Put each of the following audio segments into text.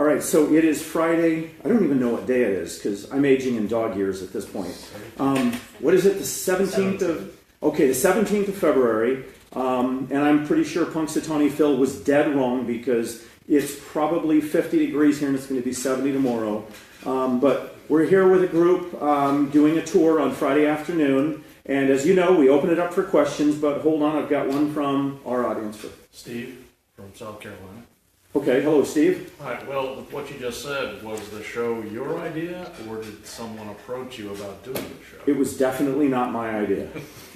All right, so it is Friday. I don't even know what day it is because I'm aging in dog years at this point. What is it, the 17th of... Okay, the 17th of February. And I'm pretty sure Punxsutawney Phil was dead wrong because it's probably 50 degrees here and it's going to be 70 tomorrow. But we're here with a group doing a tour on Friday afternoon. And as you know, we open it up for questions, but hold on, I've got one from our audience. Steve from South Carolina. Okay, hello, Steve. Hi, well, what you just said, was the show your idea, or did someone approach you about doing the show? It was definitely not my idea.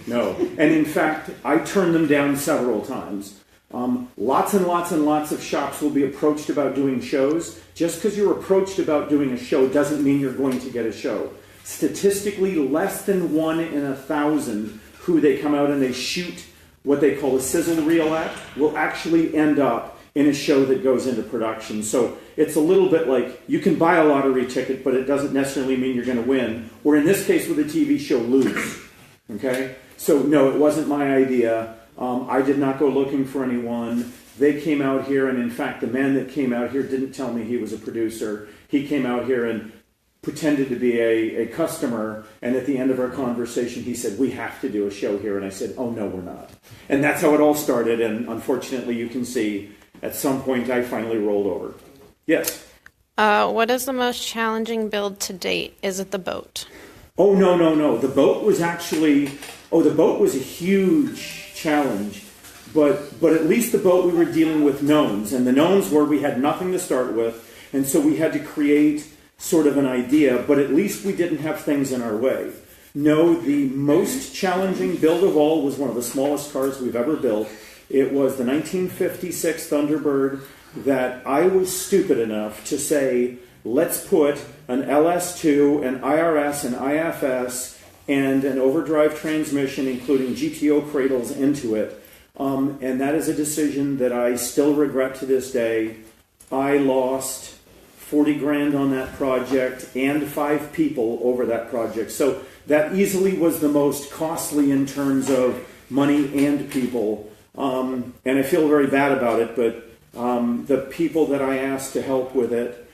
No. And in fact, I turned them down several times. Lots and lots and lots of shops will be approached about doing shows. Just because you're approached about doing a show doesn't mean you're going to get a show. Statistically, less than 1 in 1,000 who they come out and they shoot what they call a sizzle reel at will actually end up in a show that goes into production. So it's a little bit like you can buy a lottery ticket, but it doesn't necessarily mean you're going to win. Or in this case with a TV show, lose. Okay? So no, it wasn't my idea. I did not go looking for anyone. They came out here, and in fact, the man that came out here didn't tell me he was a producer. He came out here and pretended to be a customer, and at the end of our conversation, he said, "We have to do a show here." And I said, "Oh, no, we're not." And that's how it all started, and unfortunately, you can see at some point, I finally rolled over. Yes? What is the most challenging build to date? Is it the boat? Oh, no. The boat was actually... Oh, the boat was a huge challenge. But at least the boat we were dealing with knowns. And the knowns were we had nothing to start with. And so we had to create sort of an idea. But at least we didn't have things in our way. No, the most challenging build of all was one of the smallest cars we've ever built. It was the 1956 Thunderbird that I was stupid enough to say, let's put an LS2, an IRS, an IFS, and an overdrive transmission, including GTO cradles, into it. And that is a decision that I still regret to this day. I lost 40 grand on that project and 5 people over that project. So that easily was the most costly in terms of money and people. And I feel very bad about it, but the people that I asked to help with it,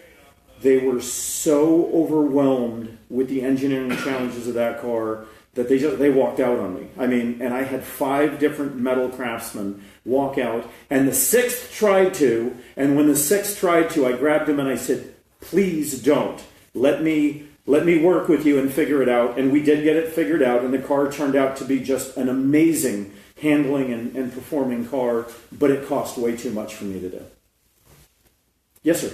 they were so overwhelmed with the engineering challenges of that car that they walked out on me. I mean, and I had 5 different metal craftsmen walk out, and the 6th tried to, and when the 6th tried to, I grabbed him and I said, "Please don't. Let me work with you and figure it out." And we did get it figured out, and the car turned out to be just an amazing handling and performing car, but it cost way too much for me to do. Yes, sir.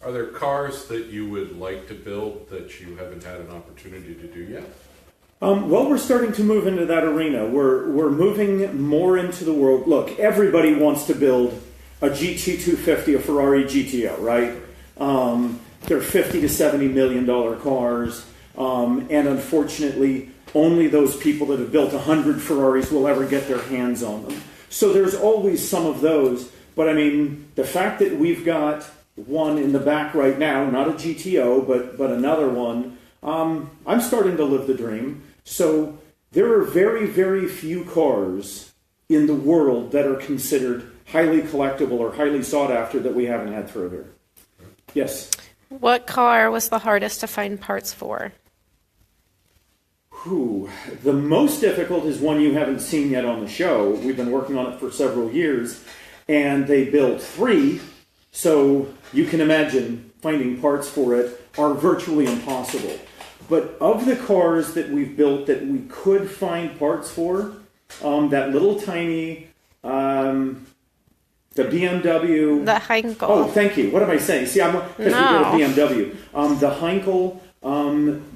Are there cars that you would like to build that you haven't had an opportunity to do yet? Well, we're starting to move into that arena. We're moving more into the world. Look, everybody wants to build a GT250, a Ferrari GTO, right? They're $50 to $70 million cars, and unfortunately, only those people that have built 100 Ferraris will ever get their hands on them. So there's always some of those. But I mean, the fact that we've got one in the back right now, not a GTO, but another one, I'm starting to live the dream. So there are very, very few cars in the world that are considered highly collectible or highly sought after that we haven't had through here. Yes? What car was the hardest to find parts for? The most difficult is one you haven't seen yet on the show. We've been working on it for several years, and they built 3, so you can imagine finding parts for it are virtually impossible. But of the cars that we've built that we could find parts for, that little tiny, the BMW... The Heinkel. Oh, thank you. What am I saying? See, because we did a BMW. The Heinkel...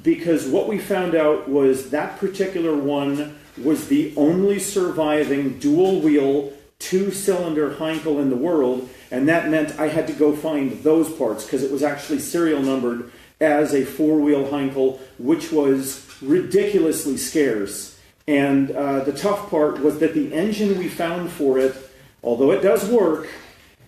because what we found out was that particular one was the only surviving dual-wheel 2-cylinder Heinkel in the world, and that meant I had to go find those parts because it was actually serial numbered as a 4-wheel Heinkel, which was ridiculously scarce. And the tough part was that the engine we found for it, although it does work,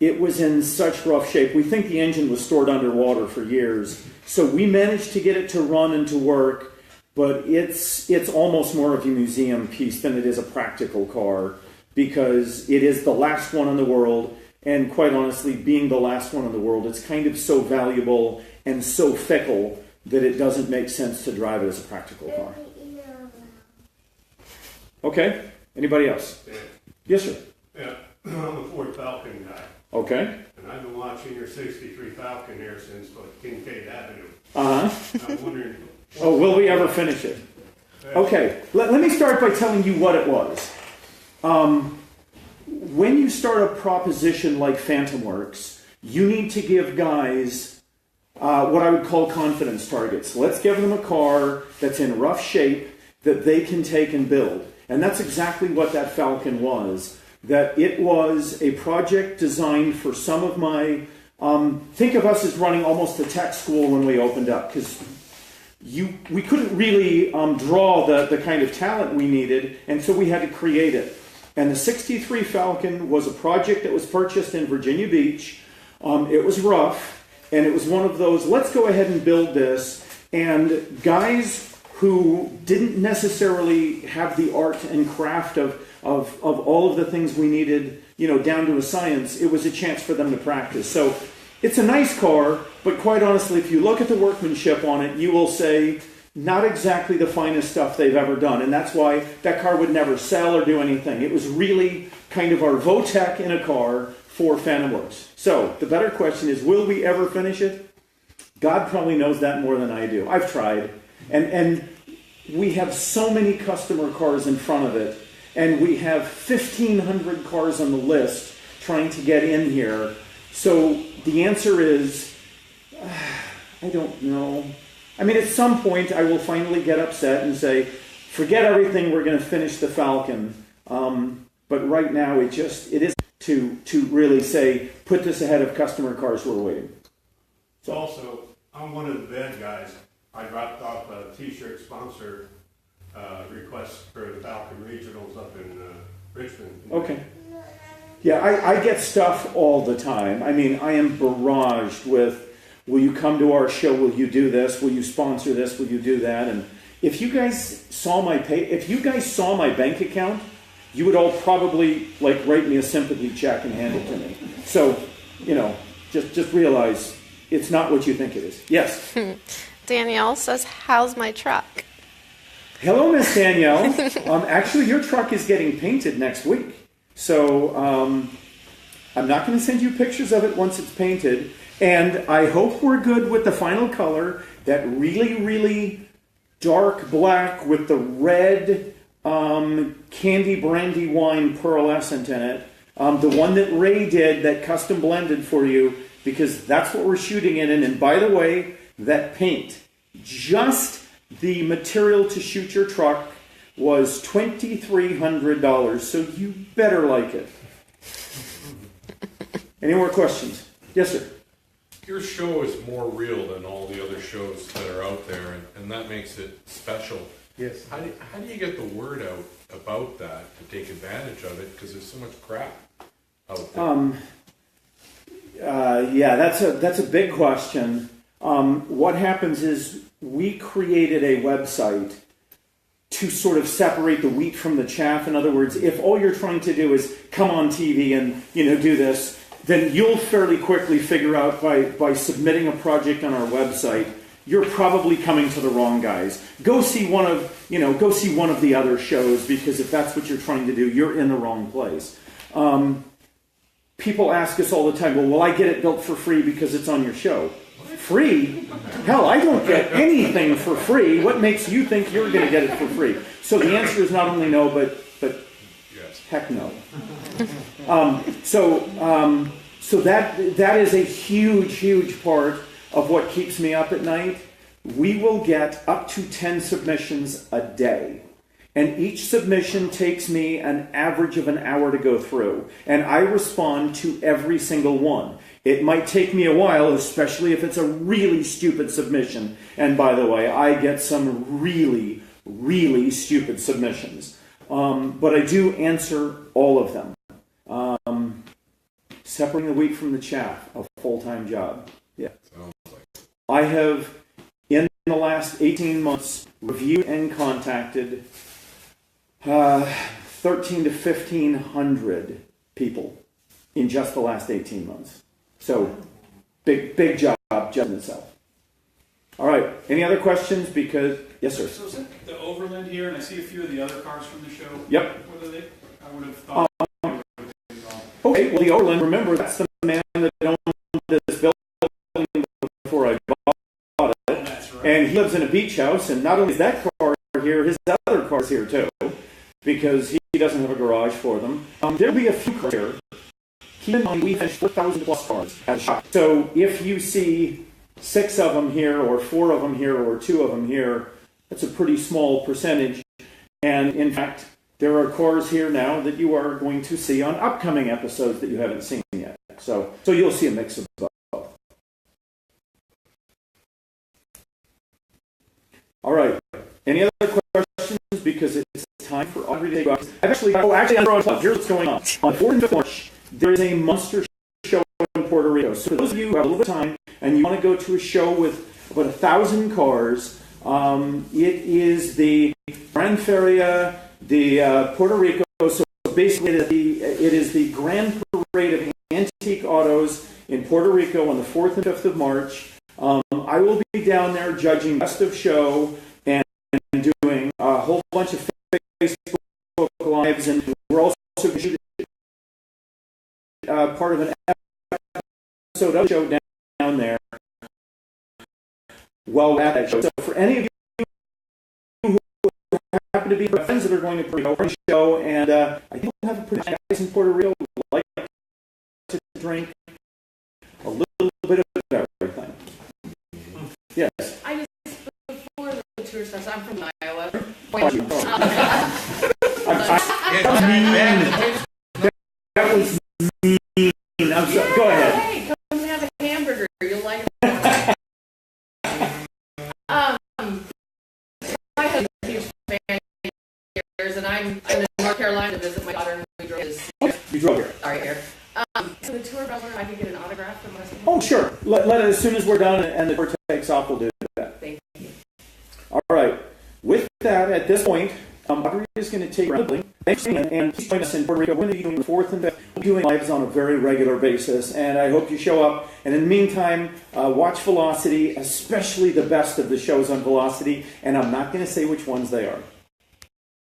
it was in such rough shape. We think the engine was stored underwater for years. So we managed to get it to run and to work, but it's almost more of a museum piece than it is a practical car because it is the last one in the world. And quite honestly, being the last one in the world, it's kind of so valuable and so fickle that it doesn't make sense to drive it as a practical car. Okay, anybody else? Yeah. Yes, sir. Yeah, I'm a Ford Falcon guy, Okay. and I've been watching your 63 Falcon here since Kincaid Avenue. Uh-huh. I'm wondering. Oh, will we ever finish it? Okay, let me start by telling you what it was. When you start a proposition like FantomWorks, you need to give guys what I would call confidence targets. Let's give them a car that's in rough shape that they can take and build. And that's exactly what that Falcon was. That it was a project designed for some of my... think of us as running almost a tech school when we opened up, because we couldn't really draw the kind of talent we needed, and so we had to create it. And the 63 Falcon was a project that was purchased in Virginia Beach. It was rough, and it was one of those, let's go ahead and build this. And guys who didn't necessarily have the art and craft of all of the things we needed, down to a science, it was a chance for them to practice. So it's a nice car, but quite honestly, if you look at the workmanship on it, you will say, not exactly the finest stuff they've ever done. And that's why that car would never sell or do anything. It was really kind of our Votech in a car for FantomWorks. So the better question is, will we ever finish it? God probably knows that more than I do. I've tried. And we have so many customer cars in front of it. And we have 1,500 cars on the list trying to get in here. So the answer is, I don't know. I mean, at some point, I will finally get upset and say, forget everything, we're going to finish the Falcon. But right now, it is to really say, put this ahead of customer cars who are waiting. So also, I'm one of the bad guys. I dropped off a T-shirt sponsor request for the Falcon Regionals up in Richmond. Okay. Yeah, I get stuff all the time. I mean, I am barraged with, will you come to our show? Will you do this? Will you sponsor this? Will you do that? And if you guys saw my bank account, you would all probably write me a sympathy check and hand it to me. So, just realize it's not what you think it is. Yes. Danielle says, how's my truck? Hello, Miss Danielle. Actually, your truck is getting painted next week. So I'm not going to send you pictures of it once it's painted. And I hope we're good with the final color, that really, really dark black with the red candy brandy wine pearlescent in it. The one that Ray did, that custom blended for you, because that's what we're shooting it in. And by the way, that paint, just the material to shoot your truck, was $2,300. So you better like it. Any more questions? Yes, sir. Your show is more real than all the other shows that are out there, and that makes it special. Yes. How do you get the word out about that to take advantage of it? Because there's so much crap out there. Yeah, that's a big question. What happens is we created a website to sort of separate the wheat from the chaff. In other words, if all you're trying to do is come on TV and do this, then you'll fairly quickly figure out by submitting a project on our website, you're probably coming to the wrong guys. Go see one of the other shows, because if that's what you're trying to do, you're in the wrong place. People ask us all the time, well, will I get it built for free because it's on your show? Free? Hell, I don't get anything for free. What makes you think you're going to get it for free? So the answer is not only no, but Yes. heck no. So that is a huge part of what keeps me up at night. We will get up to 10 submissions a day. And each submission takes me an average of an hour to go through. And I respond to every single one. It might take me a while, especially if it's a really stupid submission. And by the way, I get some really, really stupid submissions. But I do answer all of them. Separating the wheat from the chaff, a full-time job. Yeah. I have, in the last 18 months, reviewed and contacted 13 to 1,500 people. in just the last 18 months. So big job just in itself. All right, any other questions? Because, yes, sir. So is it the Overland here, and I see a few of the other cars from the show? Yep. What are they? I would have thought. Okay, well, the Overland, remember, that's the man that owned this building before I bought it. That's right. And he lives in a beach house, and not only is that car here, his other car's here too, because he doesn't have a garage for them. There'll be a few cars here. Keep in mind, we have 4,000 plus cars at a shop. So if you see 6 of them here, or 4 of them here, or 2 of them here, that's a pretty small percentage. And in fact, there are cars here now that you are going to see on upcoming episodes that you haven't seen yet. So you'll see a mix of both. All right. Any other questions? Because it's time for Audrey to take off. Actually, I'm throwing a plug. Here's what's going on. On 4th and 5th March, there is a monster show in Puerto Rico. So for those of you who have a little bit of time and you want to go to a show with about 1,000 cars, it is the Gran Feria de Puerto Rico. So basically, it is the Grand Parade of Antique Autos in Puerto Rico on the 4th and 5th of March. I will be down there judging Best of Show and doing a whole bunch of Facebook Lives, and we're also going to shoot part of an episode of the show down there while we're at that show. So for any of you who happen to be friends that are going to Puerto Rico show, and I think we'll have a pretty guys in Puerto Rico who like to drink a little bit of everything. Yes. I just, before the tour starts, I'm from Iowa. That was mean. I'm sorry. Go ahead. Hey, come have a hamburger. You'll like it. I have a huge fan of yours, and I'm in North Carolina to visit my daughter, and we drove this. You drove here. Sorry, here. So the tour bus, I can get an autograph from us. Oh, sure. Let as soon as we're done and the tour takes off, we'll do that. Thank you. All right. With that, at this point, Audrey is going to take rambling. Thanks, and please join us in Puerto Rico. We're going to be doing the 4th and 5th. We're doing lives on a very regular basis, and I hope you show up. And in the meantime, watch Velocity, especially the best of the shows on Velocity, and I'm not going to say which ones they are.